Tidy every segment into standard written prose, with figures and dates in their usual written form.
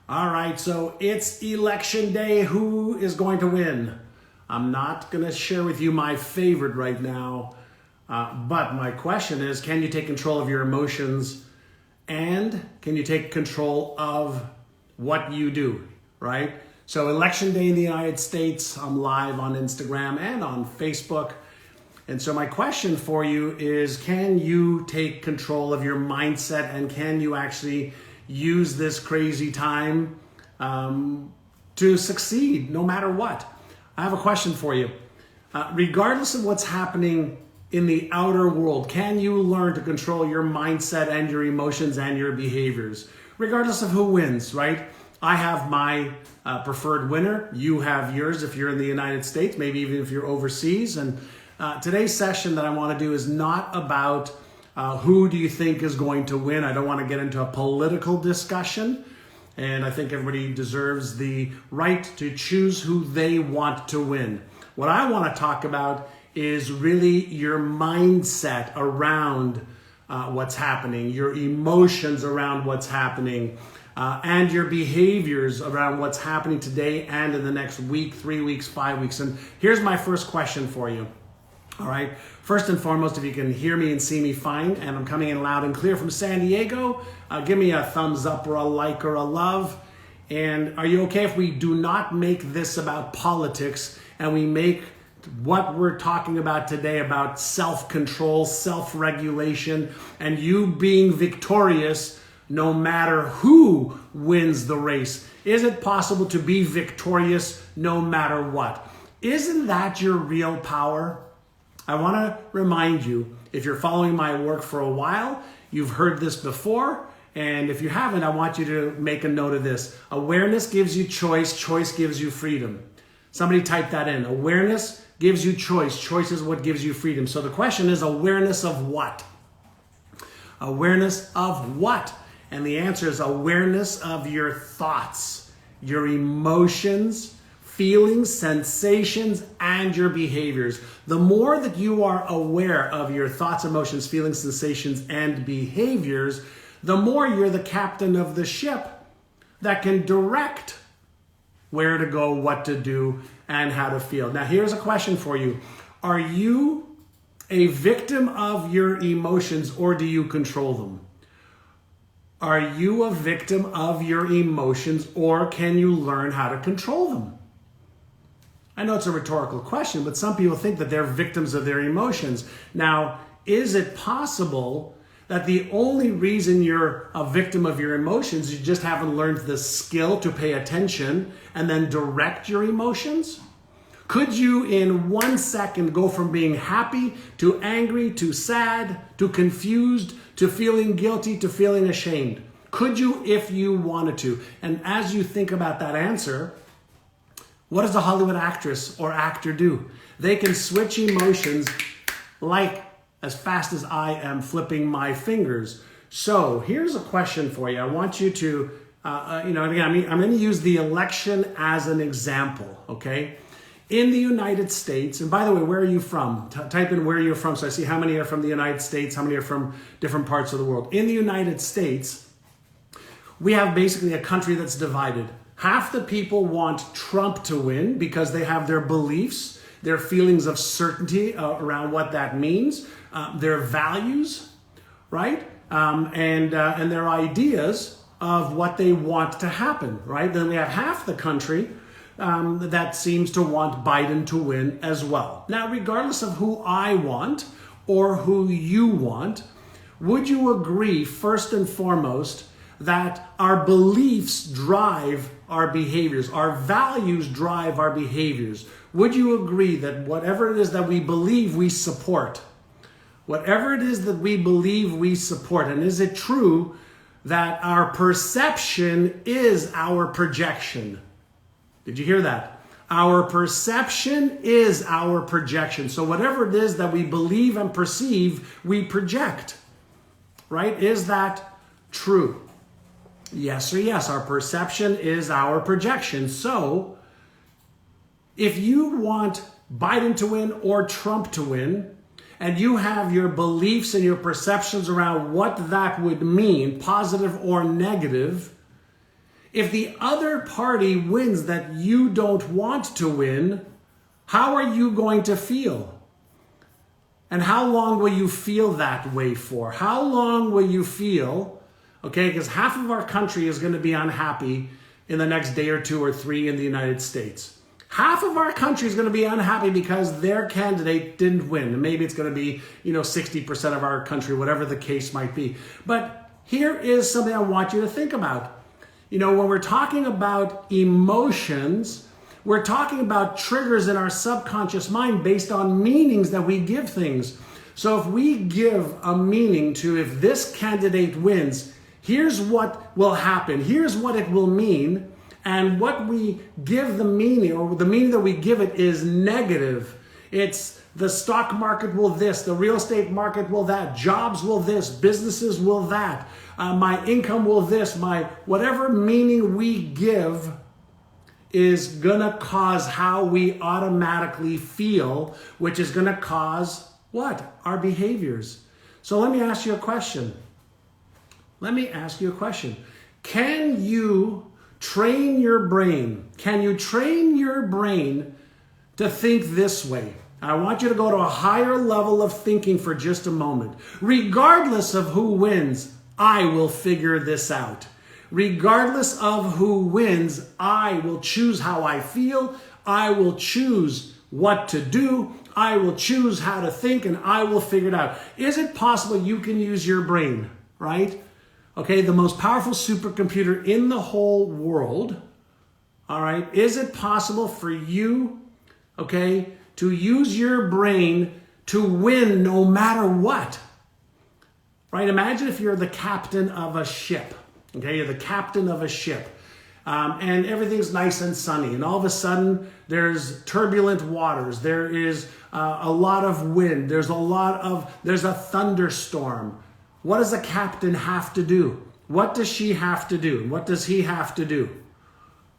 All right, so it's election day. Who is going to win? I'm not going to share with you my favorite right now, but my question is, can you take control of your emotions and can you take control of what you do, right? So election day in the United States, I'm live on Instagram and on Facebook. And so my question for you is, can you take control of your mindset and can you actually use this crazy time to succeed no matter what? I have a question for you. Regardless of what's happening in the outer world, can you learn to control your mindset and your emotions and your behaviors? Regardless of who wins, right? I have my preferred winner. You have yours if you're in the United States, maybe even if you're overseas. And today's session that I want to do is not about who do you think is going to win. I don't want to get into a political discussion. And I think everybody deserves the right to choose who they want to win. What I want to talk about is really your mindset around what's happening, your emotions around what's happening, and your behaviors around what's happening today and in the next week, 3 weeks, 5 weeks. And here's my first question for you. All right. First and foremost, if you can hear me and see me fine, and I'm coming in loud and clear from San Diego, give me a thumbs up or a like or a love. And are you okay if we do not make this about politics and we make what we're talking about today about self-control, self-regulation, and you being victorious no matter who wins the race? Is it possible to be victorious no matter what? Isn't that your real power? I want to remind you, if you're following my work for a while, you've heard this before. And if you haven't, I want you to make a note of this. Awareness gives you choice. Choice gives you freedom. Somebody type that in. Awareness gives you choice. Choice is what gives you freedom. So the question is, awareness of what? Awareness of what? And the answer is awareness of your thoughts, your emotions, feelings, sensations, and your behaviors. The more that you are aware of your thoughts, emotions, feelings, sensations, and behaviors, the more you're the captain of the ship that can direct where to go, what to do, and how to feel. Now, here's a question for you. Are you a victim of your emotions or do you control them? Are you a victim of your emotions or can you learn how to control them? I know it's a rhetorical question, but some people think that they're victims of their emotions. Now, is it possible that the only reason you're a victim of your emotions, you just haven't learned the skill to pay attention and then direct your emotions? Could you in 1 second go from being happy to angry to sad to confused to feeling guilty to feeling ashamed? Could you if you wanted to? And as you think about that answer, what does a Hollywood actress or actor do? They can switch emotions like as fast as I am flipping my fingers. So here's a question for you. I want you to, I'm going to use the election as an example, okay? In the United States, and by the way, where are you from? Type in where you're from so I see how many are from the United States, how many are from different parts of the world. In the United States, we have basically a country that's divided. Half the people want Trump to win because they have their beliefs, their feelings of certainty around what that means, their values, right? And their ideas of what they want to happen, right? Then we have half the country that seems to want Biden to win as well. Now, regardless of who I want or who you want, would you agree, first and foremost, that our beliefs drive our behaviors, our values drive our behaviors? Would you agree that whatever it is that we believe, we support? Whatever it is that we believe, we support. And is it true that our perception is our projection? Did you hear that? Our perception is our projection. So whatever it is that we believe and perceive, we project, right? Is that true? Yes or yes, our perception is our projection. So if you want Biden to win or Trump to win, and you have your beliefs and your perceptions around what that would mean, positive or negative, If the other party wins that you don't want to win, how are you going to feel? And how long will you feel that way for? How long will you feel, okay, because half of our country is going to be unhappy in the next day or 2 or 3 in the United States. Half of our country is going to be unhappy because their candidate didn't win. And maybe it's going to be, 60% of our country, whatever the case might be. But here is something I want you to think about. When we're talking about emotions, we're talking about triggers in our subconscious mind based on meanings that we give things. So if we give a meaning to, if this candidate wins, here's what will happen, here's what it will mean, and what we give the meaning, or the meaning that we give it, is negative. It's the stock market will this, the real estate market will that, jobs will this, businesses will that, my income will this, my whatever meaning we give is gonna cause how we automatically feel, which is gonna cause what? Our behaviors. So let me ask you a question. Can you train your brain? Can you train your brain to think this way? I want you to go to a higher level of thinking for just a moment. Regardless of who wins, I will figure this out. Regardless of who wins, I will choose how I feel. I will choose what to do. I will choose how to think, and I will figure it out. Is it possible you can use your brain, right? Okay, the most powerful supercomputer in the whole world, all right? Is it possible for you, okay, to use your brain to win no matter what? Right? Imagine if you're the captain of a ship. Okay, you're the captain of a ship, and everything's nice and sunny, and all of a sudden there's turbulent waters, there is a lot of wind, there's a thunderstorm. What does the captain have to do? What does she have to do? What does he have to do?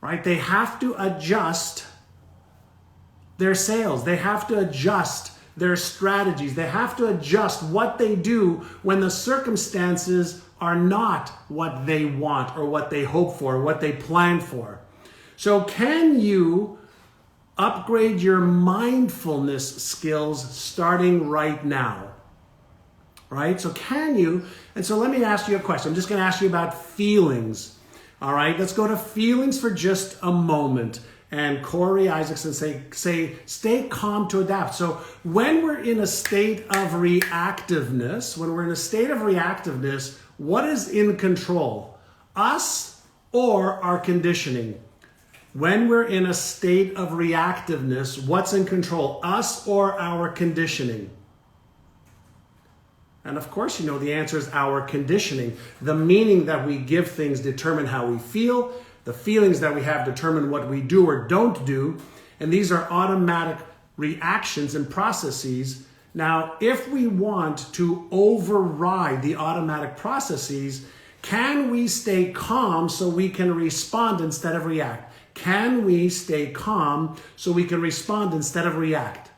Right? They have to adjust their sails. They have to adjust their strategies. They have to adjust what they do when the circumstances are not what they want or what they hope for, or what they plan for. So can you upgrade your mindfulness skills starting right now? Right? So can you? And so let me ask you a question. I'm just going to ask you about feelings. All right? Let's go to feelings for just a moment. And Corey Isaacson say, stay calm to adapt. So when we're in a state of reactiveness, what is in control? Us or our conditioning? When we're in a state of reactiveness, what's in control? Us or our conditioning? And of course, the answer is our conditioning. The meaning that we give things determine how we feel. The feelings that we have determine what we do or don't do. And these are automatic reactions and processes. Now, if we want to override the automatic processes, can we stay calm so we can respond instead of react? Can we stay calm so we can respond instead of react?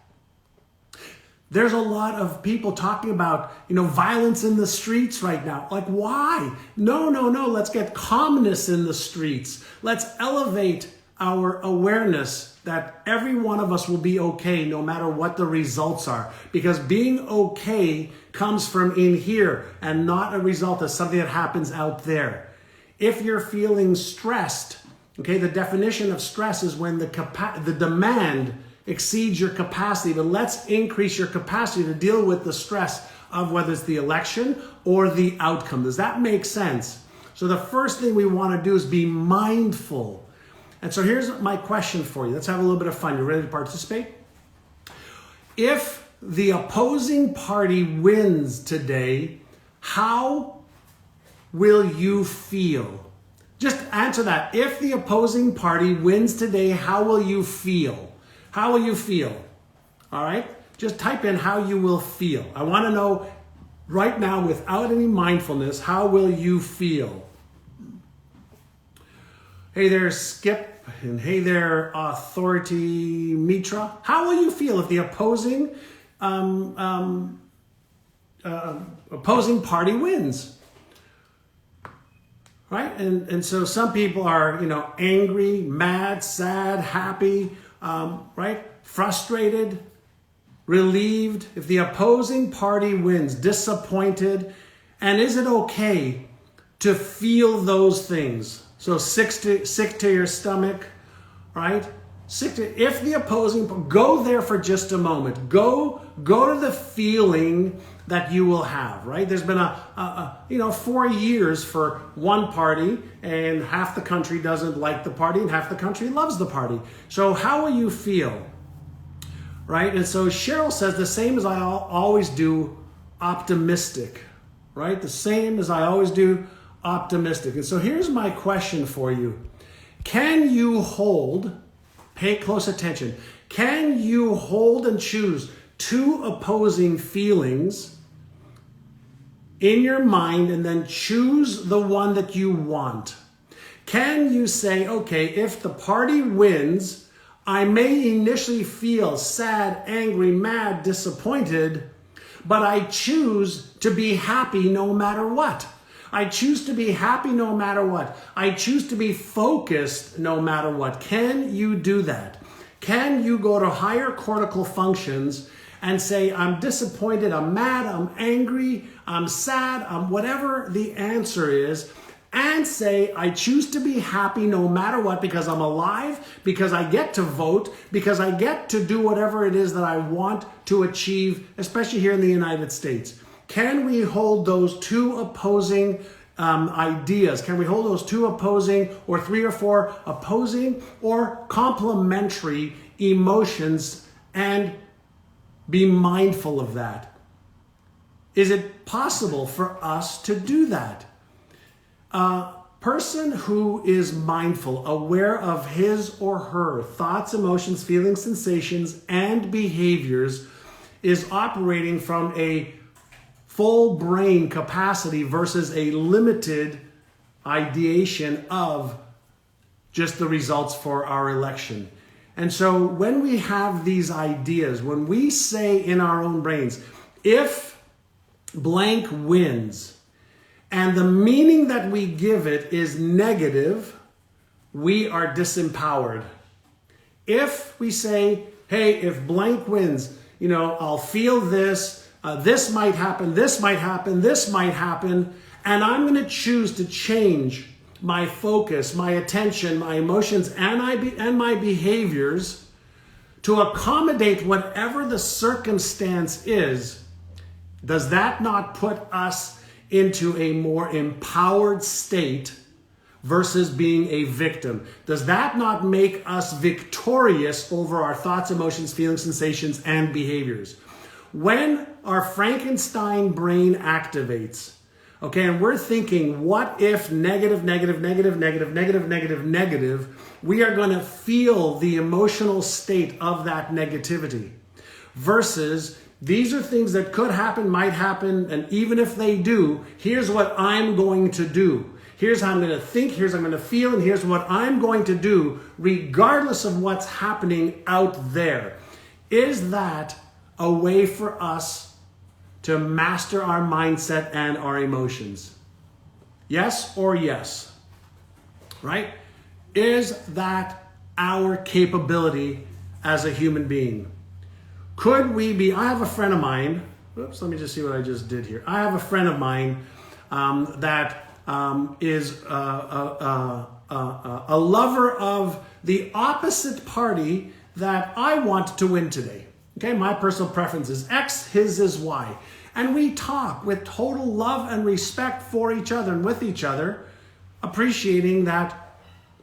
There's a lot of people talking about, violence in the streets right now. Like, why? No. Let's get calmness in the streets. Let's elevate our awareness that every one of us will be okay no matter what the results are. Because being okay comes from in here and not a result of something that happens out there. If you're feeling stressed, okay, the definition of stress is when the demand exceeds your capacity, but let's increase your capacity to deal with the stress of whether it's the election or the outcome. Does that make sense? So the first thing we want to do is be mindful. And so here's my question for you. Let's have a little bit of fun. You ready to participate? If the opposing party wins today, how will you feel? Just answer that. If the opposing party wins today, how will you feel? How will you feel? All right? Just type in how you will feel. I want to know right now, without any mindfulness, how will you feel? Hey there, Skip, and hey there, Authority Mitra. How will you feel if the opposing party wins? right? And so some people are, angry, mad, sad, happy, right? Frustrated, relieved. If the opposing party wins, disappointed. And is it okay to feel those things? So sick to your stomach, right? If the opposing, go there for just a moment. Go to the feeling that you will have, right? There's been 4 years for one party, and half the country doesn't like the party and half the country loves the party. So how will you feel, right? And so Cheryl says, the same as I always do, optimistic, right? The same as I always do, optimistic. And so here's my question for you. Can you hold, pay close attention, can you hold and choose two opposing feelings in your mind and then choose the one that you want? Can you say, okay, if the party wins, I may initially feel sad, angry, mad, disappointed, but I choose to be happy no matter what. I choose to be happy no matter what. I choose to be focused no matter what. Can you do that? Can you go to higher cortical functions and say, I'm disappointed, I'm mad, I'm angry, I'm sad, I'm whatever the answer is, and say, I choose to be happy no matter what because I'm alive, because I get to vote, because I get to do whatever it is that I want to achieve, especially here in the United States. Can we hold those two opposing ideas? Can we hold those two opposing or 3 or 4 opposing or complementary emotions and be mindful of that? Is it possible for us to do that? A person who is mindful, aware of his or her thoughts, emotions, feelings, sensations, and behaviors is operating from a full brain capacity versus a limited ideation of just the results for our election. And so when we have these ideas, when we say in our own brains, if blank wins, and the meaning that we give it is negative, we are disempowered. If we say, hey, if blank wins, I'll feel this, this might happen, this might happen, this might happen, and I'm going to choose to change my focus, my attention, my emotions, and my behaviors to accommodate whatever the circumstance is. Does that not put us into a more empowered state versus being a victim? Does that not make us victorious over our thoughts, emotions, feelings, sensations, and behaviors? When our Frankenstein brain activates, okay, and we're thinking, what if negative, negative, negative, negative, negative, negative, negative, we are going to feel the emotional state of that negativity. Versus, these are things that could happen, might happen, and even if they do, here's what I'm going to do. Here's how I'm going to think, here's how I'm going to feel, and here's what I'm going to do, regardless of what's happening out there. Is that a way for us to master our mindset and our emotions? Yes or yes? Right? Is that our capability as a human being? Could we be, I have a friend of mine, oops, let me just see what I just did here. I have a friend of mine that is a lover of the opposite party that I want to win today. Okay, my personal preference is X, his is Y. And we talk with total love and respect for each other and with each other, appreciating that,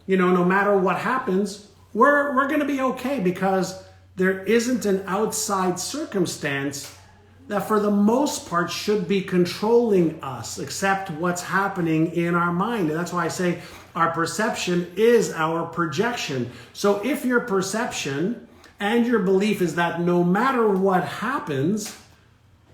no matter what happens, we're going to be okay because there isn't an outside circumstance that for the most part should be controlling us, except what's happening in our mind. And that's why I say our perception is our projection. So if your perception and your belief is that no matter what happens,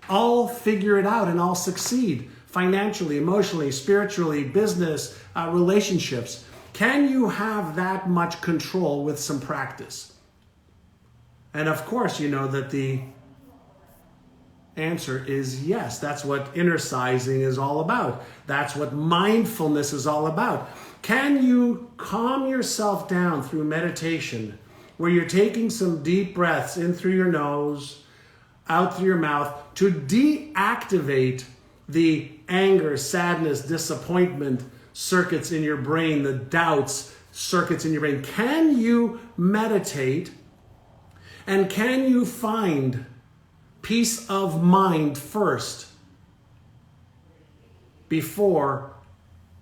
I'll figure it out and I'll succeed financially, emotionally, spiritually, business, relationships. Can you have that much control with some practice? And of course, you know that the answer is yes. That's what inner sizing is all about. That's what mindfulness is all about. Can you calm yourself down through meditation, where you're taking some deep breaths in through your nose, out through your mouth, to deactivate the anger, sadness, disappointment circuits in your brain, the doubts circuits in your brain? Can you meditate, and can you find peace of mind first before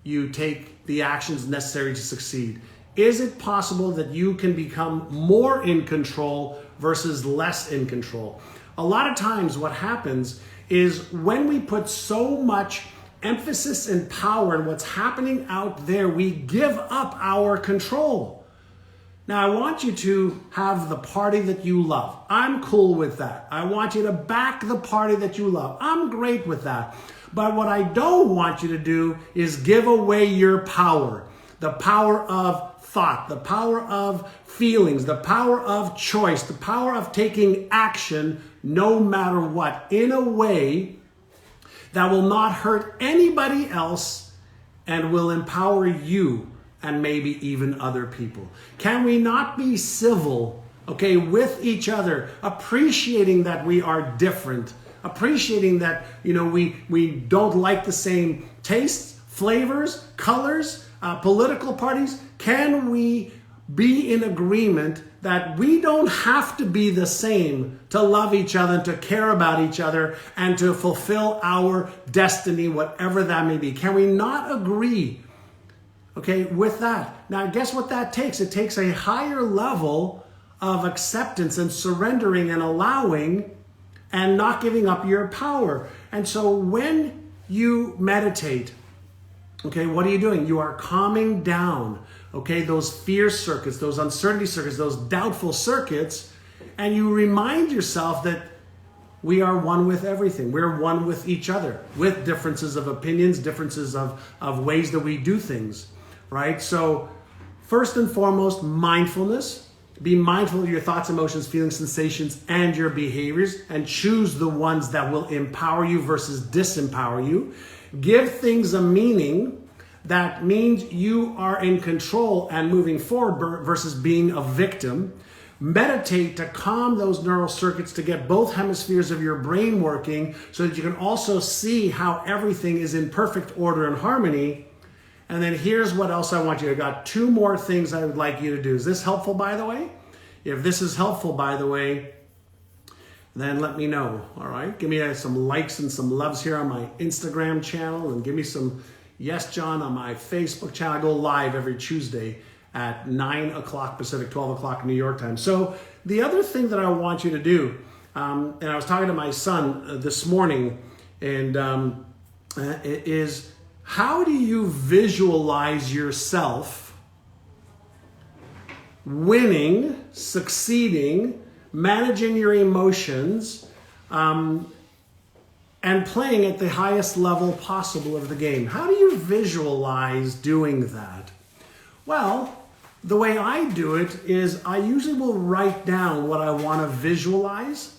you take the actions necessary to succeed? Is it possible that you can become more in control versus less in control? A lot of times what happens is when we put so much emphasis and power on what's happening out there, we give up our control. Now, I want you to have the party that you love. I'm cool with that. I want you to back the party that you love. I'm great with that. But what I don't want you to do is give away your power. The power of thought, the power of feelings, the power of choice, the power of taking action no matter what, in a way that will not hurt anybody else and will empower you and maybe even other people. Can we not be civil, okay, with each other, appreciating that we are different, appreciating that, we don't like the same tastes, flavors, colors, political parties? Can we be in agreement that we don't have to be the same to love each other and to care about each other and to fulfill our destiny, whatever that may be? Can we not agree, okay, with that? Now, guess what that takes? It takes a higher level of acceptance and surrendering and allowing and not giving up your power. And so when you meditate, okay, what are you doing? You are calming down, okay, those fear circuits, those uncertainty circuits, those doubtful circuits, and you remind yourself that we are one with everything. We're one with each other, with differences of opinions, differences of ways that we do things, right? So first and foremost, mindfulness. Be mindful of your thoughts, emotions, feelings, sensations, and your behaviors, and choose the ones that will empower you versus disempower you. Give things a meaning that means you are in control and moving forward versus being a victim. Meditate to calm those neural circuits, to get both hemispheres of your brain working so that you can also see how everything is in perfect order and harmony. And then here's what else I want you to do. I got 2 more things I would like you to do. Is this helpful, by the way? If this is helpful, by the way, then let me know, all right? Give me some likes and some loves here on my Instagram channel, and give me some Yes John on my Facebook channel. I go live every Tuesday at 9 o'clock Pacific, 12 o'clock New York time. So the other thing that I want you to do, and I was talking to my son this morning, and is how do you visualize yourself winning, succeeding, managing your emotions, and playing at the highest level possible of the game? How do you visualize doing that? Well, the way I do it is I usually will write down what I want to visualize,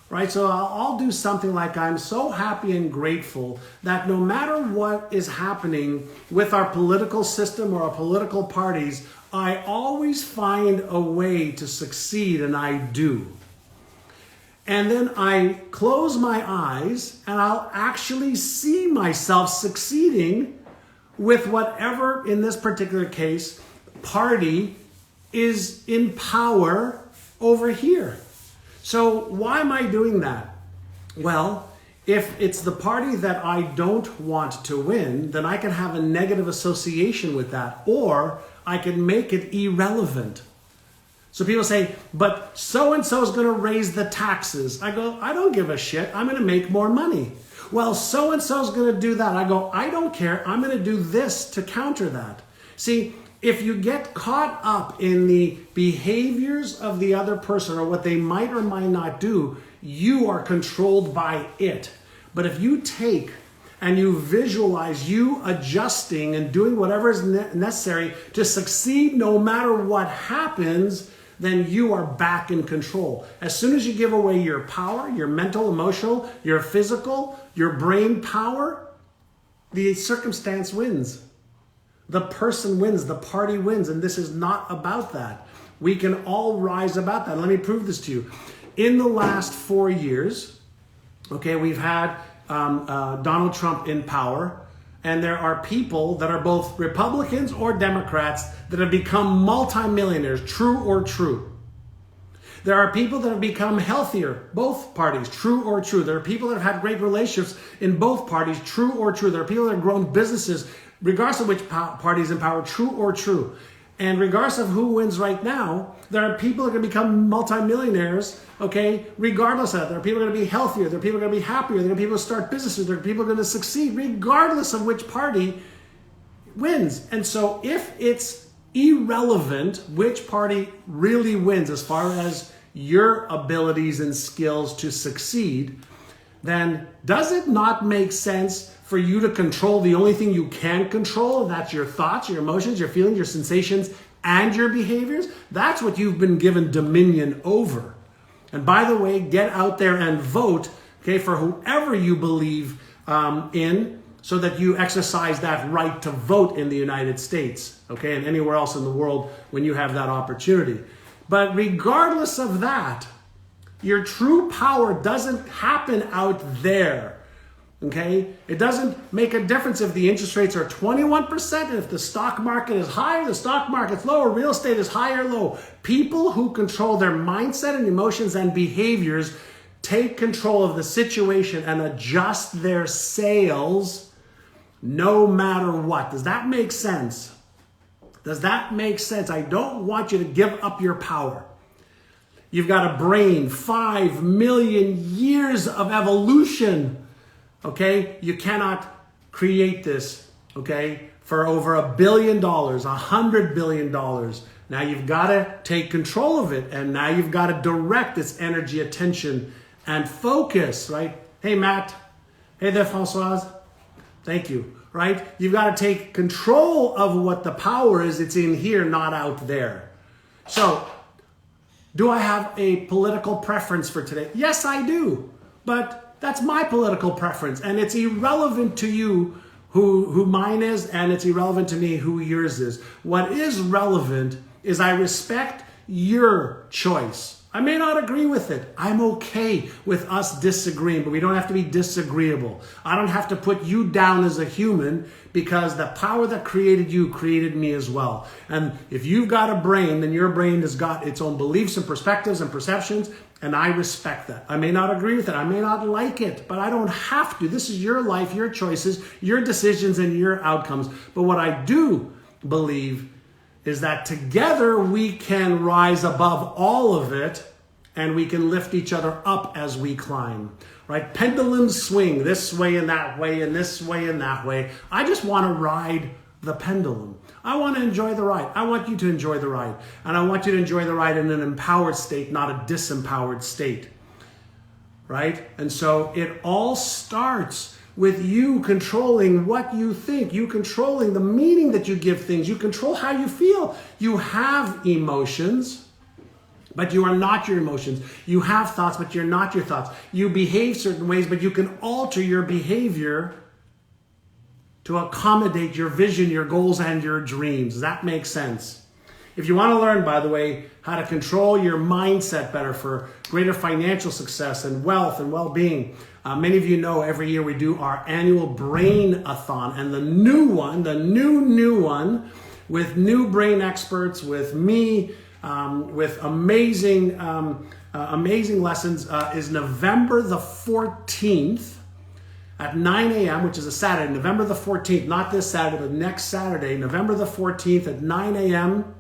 right? So I'll do something like, I'm so happy and grateful that no matter what is happening with our political system or our political parties, I always find a way to succeed, and I do. And then I close my eyes and I'll actually see myself succeeding with whatever, in this particular case, party is in power over here. So why am I doing that? Well, if it's the party that I don't want to win, then I can have a negative association with that, or I can make it irrelevant. So people say, but so-and-so is going to raise the taxes. I go, I don't give a shit. I'm going to make more money. Well, so-and-so is going to do that. I go, I don't care. I'm going to do this to counter that. See, if you get caught up in the behaviors of the other person or what they might or might not do, you are controlled by it. But if you take and you visualize you adjusting and doing whatever is necessary to succeed no matter what happens, then you are back in control. As soon as you give away your power, your mental, emotional, your physical, your brain power, the circumstance wins. The person wins, the party wins, and this is not about that. We can all rise about that. Let me prove this to you. In the last 4 years, okay, we've had Donald Trump in power, and there are people that are both Republicans or Democrats that have become multimillionaires, true or true. There are people that have become healthier, both parties, true or true. There are people that have had great relationships in both parties, true or true. There are people that have grown businesses, regardless of which party is in power, true or true. And regardless of who wins right now, there are people that are going to become multimillionaires, okay, regardless of that. There are people that are going to be healthier. There are people that are going to be happier. There are people to start businesses. There are people that are going to succeed, regardless of which party wins. And so if it's irrelevant which party really wins as far as your abilities and skills to succeed, then does it not make sense for you to control the only thing you can control? That's your thoughts, your emotions, your feelings, your sensations, and your behaviors. That's what you've been given dominion over. And by the way, get out there and vote, okay, for whoever you believe in, so that you exercise that right to vote in the United States, okay, and anywhere else in the world when you have that opportunity. But regardless of that, your true power doesn't happen out there. Okay, it doesn't make a difference if the interest rates are 21%, if the stock market is high or the stock market's low, or real estate is high or low. People who control their mindset and emotions and behaviors take control of the situation and adjust their sails no matter what. Does that make sense? Does that make sense? I don't want you to give up your power. You've got a brain, 5 million years of evolution. Okay, you cannot create this, okay, for over $1 billion, $100 billion. Now you've got to take control of it, and now you've got to direct its energy, attention, and focus, right? Hey, Matt. Hey there, Françoise. Thank you, right? You've got to take control of what the power is. It's in here, not out there. So, do I have a political preference for today? Yes, I do, but that's my political preference, and it's irrelevant to you who mine is, and it's irrelevant to me who yours is. What is relevant is I respect your choice. I may not agree with it. I'm okay with us disagreeing, but we don't have to be disagreeable. I don't have to put you down as a human, because the power that created you created me as well. And if you've got a brain, then your brain has got its own beliefs and perspectives and perceptions, and I respect that. I may not agree with it. I may not like it, but I don't have to. This is your life, your choices, your decisions, and your outcomes. But what I do believe is that together we can rise above all of it, and we can lift each other up as we climb, right? Pendulums swing this way and that way and this way and that way. I just want to ride the pendulum. I want to enjoy the ride. I want you to enjoy the ride. And I want you to enjoy the ride in an empowered state, not a disempowered state, right? And so it all starts with you controlling what you think, you controlling the meaning that you give things, you control how you feel. You have emotions, but you are not your emotions. You have thoughts, but you're not your thoughts. You behave certain ways, but you can alter your behavior to accommodate your vision, your goals, and your dreams. Does that make sense? If you want to learn, by the way, how to control your mindset better for greater financial success and wealth and well-being, many of you know every year we do our annual Brain-a-thon, and the new one, the new one, with new brain experts, with me, with amazing lessons, is November the 14th at 9 a.m., which is a Saturday, November the 14th, not this Saturday, but next Saturday, November the 14th at 9 a.m.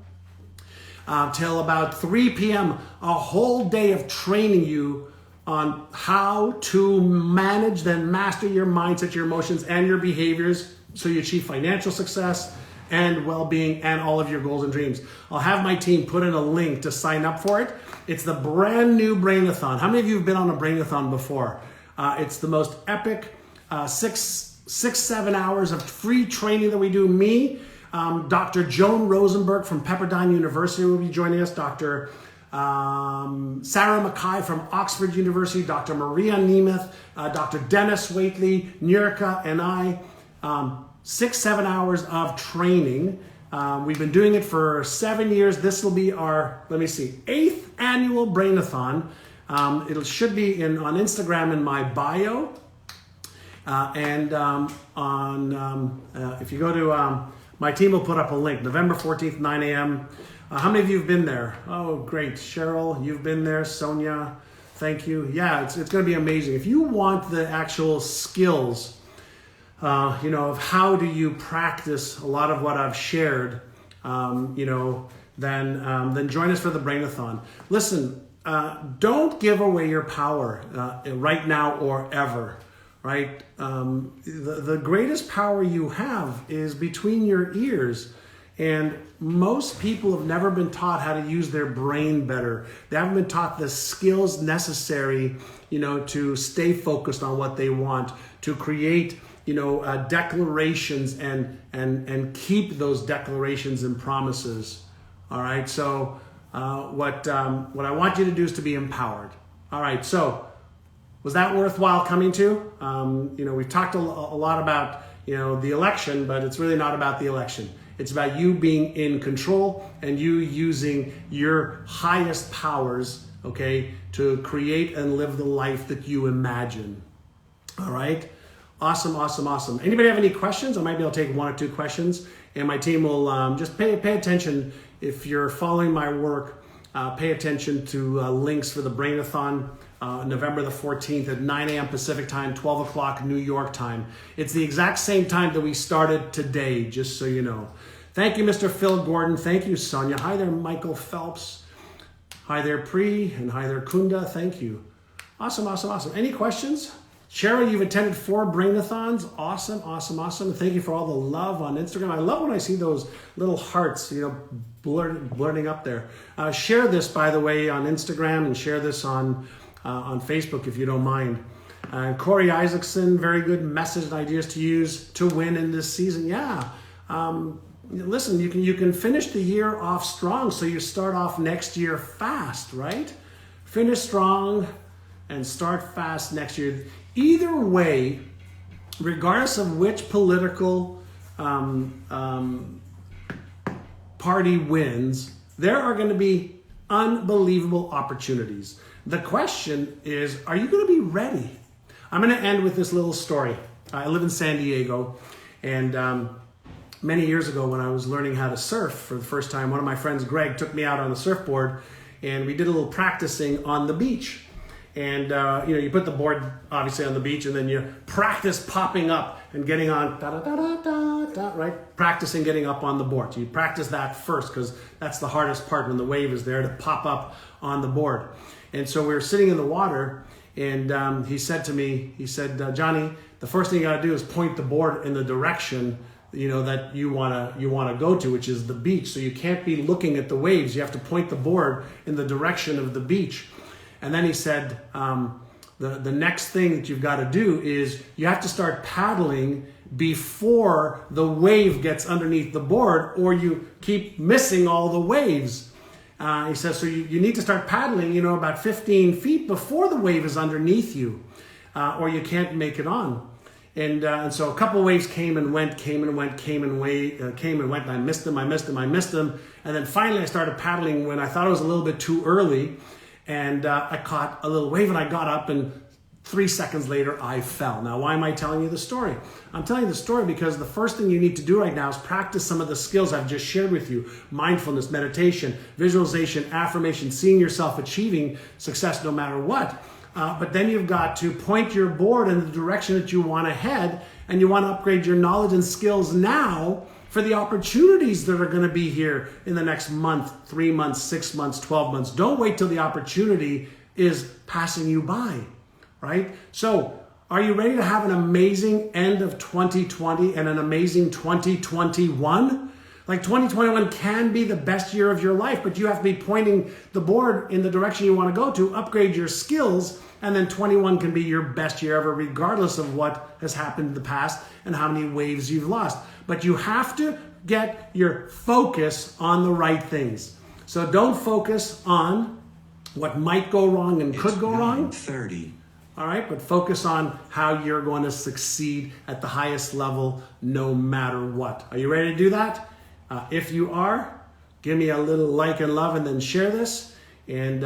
Till about 3 p.m., a whole day of training you on how to manage, then master your mindset, your emotions, and your behaviors so you achieve financial success and well-being and all of your goals and dreams. I'll have my team put in a link to sign up for it. It's the brand new Brain-a-thon. How many of you have been on a Brain-a-thon before? It's the most epic 6-7 hours of free training that we do. Me, Dr. Joan Rosenberg from Pepperdine University will be joining us. Dr. Sarah Mackay from Oxford University, Dr. Maria Nemeth, Dr. Dennis Waitley, Nurka, and I. 6-7 hours of training. We've been doing it for 7 years. This will be our, 8th annual Brainathon. It should be on Instagram in my bio. If you go to, my team will put up a link, November 14th, 9 a.m. How many of you have been there? Oh, great. Cheryl, you've been there. Sonia, thank you. Yeah, it's going to be amazing. If you want the actual skills, of how do you practice a lot of what I've shared, then join us for the Brainathon. Listen, don't give away your power right now or ever, right? The greatest power you have is between your ears. And most people have never been taught how to use their brain better. They haven't been taught the skills necessary, to stay focused on what they want, to create, declarations and keep those declarations and promises. All right. So what I want you to do is to be empowered. All right. So was that worthwhile coming to? We've talked a lot about, the election, but it's really not about the election. It's about you being in control and you using your highest powers, okay, to create and live the life that you imagine. All right? Awesome, awesome, awesome. Anybody have any questions? I might be able to take 1 or 2 questions, and my team will just pay attention. If you're following my work, pay attention to links for the Brainathon, November the 14th at 9 a.m. Pacific time, 12 o'clock New York time. It's the exact same time that we started today, just so you know. Thank you, Mr. Phil Gordon. Thank you, Sonia. Hi there, Michael Phelps. Hi there, Pri, and hi there, Kunda. Thank you. Awesome, awesome, awesome. Any questions? Cheryl, you've attended 4 Brainathons. Awesome, awesome, awesome. Thank you for all the love on Instagram. I love when I see those little hearts, blurting up there. Share this, by the way, on Instagram, and share this on Facebook if you don't mind. Corey Isaacson, very good message and ideas to use to win in this season. Yeah. Listen, you can finish the year off strong, so you start off next year fast, right? Finish strong and start fast next year. Either way, regardless of which political party wins, there are going to be unbelievable opportunities. The question is, are you going to be ready? I'm going to end with this little story. I live in San Diego, and many years ago when I was learning how to surf for the first time, one of my friends, Greg, took me out on the surfboard, and we did a little practicing on the beach. And you put the board obviously on the beach, and then you practice popping up and getting on, right? Practicing getting up on the board. So you practice that first, because that's the hardest part when the wave is there to pop up on the board. And so we were sitting in the water, and he said to me, Johnny, the first thing you got to do is point the board in the direction that you want to go to, which is the beach. So you can't be looking at the waves. You have to point the board in the direction of the beach. And then he said, the next thing that you've got to do is you have to start paddling before the wave gets underneath the board, or you keep missing all the waves. He says, so you need to start paddling, about 15 feet before the wave is underneath you, or you can't make it on. And so a couple waves came and went, and I missed them. And then finally I started paddling when I thought it was a little bit too early. And I caught a little wave, and I got up, and 3 seconds later I fell. Now, why am I telling you the story? I'm telling you the story because the first thing you need to do right now is practice some of the skills I've just shared with you. Mindfulness, meditation, visualization, affirmation, seeing yourself achieving success no matter what. But then you've got to point your board in the direction that you want to head, and you want to upgrade your knowledge and skills now for the opportunities that are going to be here in the next month, 3 months, 6 months, 12 months. Don't wait till the opportunity is passing you by, right? So are you ready to have an amazing end of 2020 and an amazing 2021? Like 2021 can be the best year of your life, but you have to be pointing the board in the direction you want to go to, upgrade your skills, and then 21 can be your best year ever, regardless of what has happened in the past and how many waves you've lost. But you have to get your focus on the right things. So don't focus on what might go wrong and could go wrong. 9:30. All right, but focus on how you're going to succeed at the highest level no matter what. Are you ready to do that? If you are, give me a little like and love and then share this. And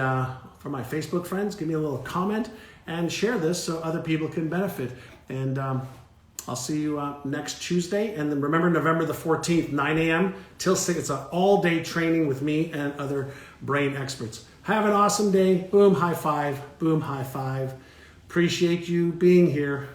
for my Facebook friends, give me a little comment and share this so other people can benefit. And I'll see you next Tuesday. And then remember, November the 14th, 9 a.m. till 6. It's an all-day training with me and other brain experts. Have an awesome day. Boom, high five. Boom, high five. Appreciate you being here.